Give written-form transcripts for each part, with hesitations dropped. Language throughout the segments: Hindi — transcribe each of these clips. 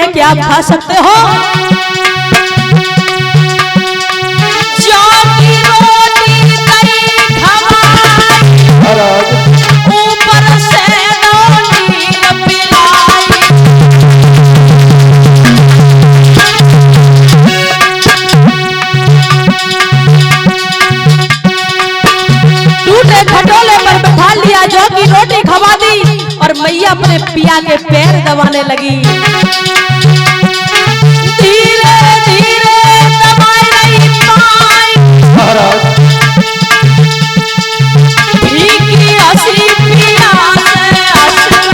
है कि आप खा सकते हो। जौ की रोटी दही खवाई, ऊपर से दो नीर पिलाई। टूटे खटोले पर बैठा लिया, जौ की रोटी खवा दी और मैया अपने पिया के पैर दबाने लगी। धीरे धीरे दबाई रही पाई, भीगी हंसी पिया से हंस रही।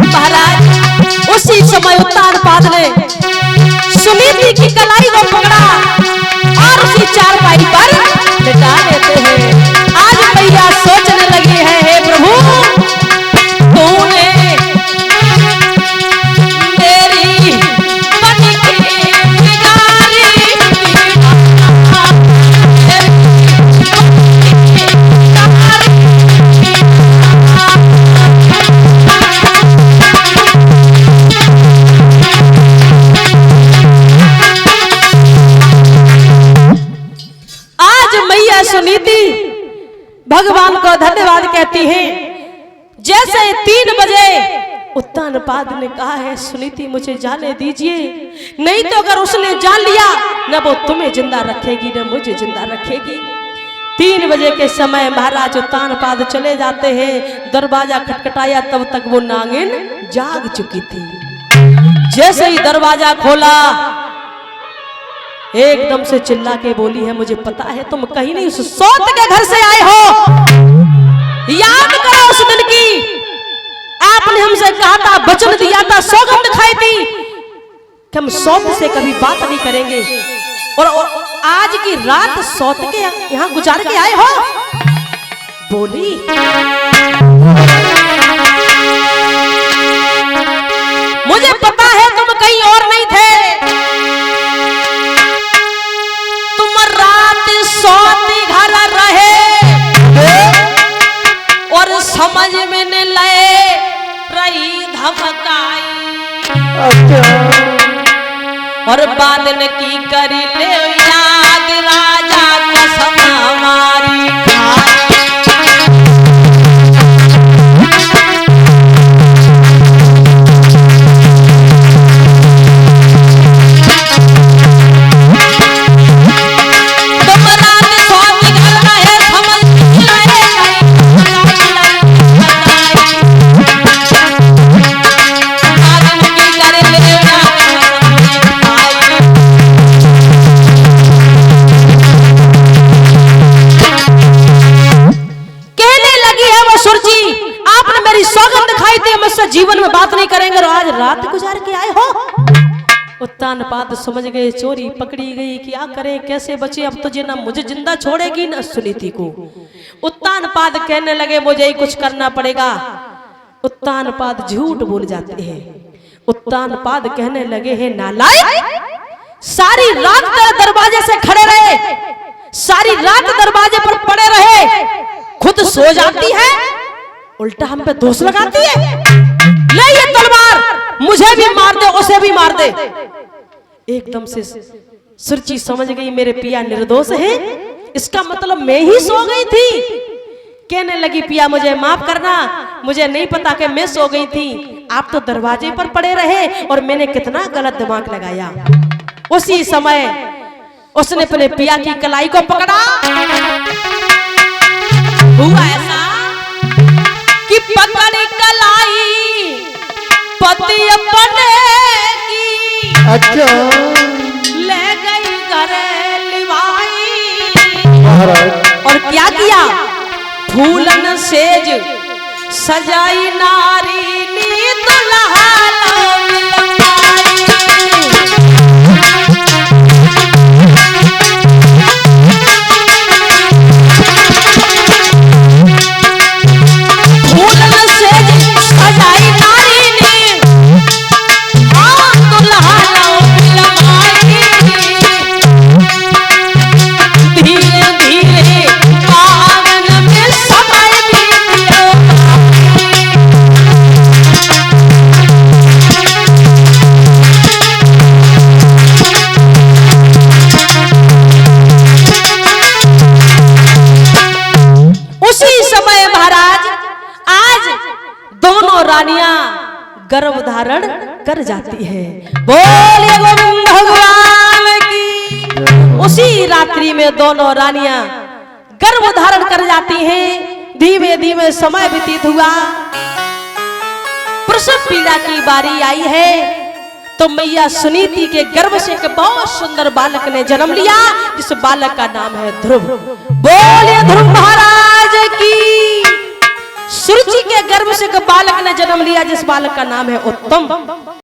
महाराज उसी समय उत्तानपाद ने सुनीति की कलाई को पकड़ा और उसी चारपाई पर लिटा देते हैं। आज मैया सोचने लगी है, हे प्रभु तूने मेरी मन की बिगाड़ी। सुनीति भगवान को धन्यवाद कहती है। जैसे 3 बजे उत्तानपाद ने कहा है, सुनीति मुझे जाने दीजिए, नहीं तो अगर उसने जान लिया न वो तुम्हें जिंदा रखेगी न मुझे जिंदा रखेगी। 3 बजे के समय महाराज उत्तानपाद चले जाते हैं। दरवाजा खटखटाया, तब तक वो नागिन जाग चुकी थी। जैसे ही दरवाजा खोला, एकदम से चिल्ला के बोली है, मुझे पता है तुम कहीं नहीं उस सौत के घर से आए हो। याद करो उस दिन की, आपने हमसे कहा था, वचन दिया था, सौगंध खाई थी कि हम सौत से कभी बात नहीं करेंगे, और आज की रात सौत के यहाँ गुजार के आए हो। बोली मुझे पता है तुम कहीं और नहीं थे, सौती घर रहे और समझ में न ले रही धमकाई। और बादन की करी ले याद, राजा कसम हमारी जीवन में बात नहीं करेंगे और आज रात गुजार के आए हो। उत्तानपाद समझ गए चोरी पकड़ी गई, क्या करें कैसे बचे, अब तो ये ना मुझे जिंदा छोड़ेगी ना सुनीति को। उत्तानपाद कहने लगे मुझे ही कुछ करना पड़ेगा। उत्तानपाद झूठ बोल जाते हैं। उत्तानपाद कहने लगे हैं, नालायक, सारी रात दरवाजे से खड़े रहे, सारी रात दरवाजे पर पड़े रहे, खुद सो जाती है, उल्टा हम पे दोष लगाती है। ले ये तलवार, मुझे भी मार दे उसे भी मार दे। एकदम से सुरची समझ गई मेरे पिया निर्दोष है, इसका मतलब मैं ही सो गई थी। कहने लगी पिया मुझे माफ करना, मुझे नहीं पता कि मैं सो गई थी, आप तो दरवाजे पर पड़े रहे और मैंने कितना गलत दिमाग लगाया। उसी समय उसने अपने पिया की कलाई को पकड़ा। हुआ ऐसा कि पकड़ी कलाई पति अपने की, अच्छा ले गई घरे लिवाई। महाराज और क्या किया, फूलन सेज सजाई नारी नींद लहालो मिलवाई। फूलन सेज सजाई नारी नींद लहालो मिलवाई। धीरे धीरे पावन में समय बीतियो। गर्भ धारण कर जाती है। बोलिए गोविंद भगवान की। उसी रात्रि में दोनों रानियां गर्भ धारण कर जाती हैं। धीमे धीमे समय व्यतीत हुआ, प्रसव पीड़ा की बारी आई है तो मैया सुनीति के गर्भ से एक बहुत सुंदर बालक ने जन्म लिया, जिस बालक का नाम है ध्रुव। बोलिए ध्रुव महाराज की। सुरुचि के गर्भ से एक बालक ने जन्म लिया, जिस बालक का नाम है उत्तम।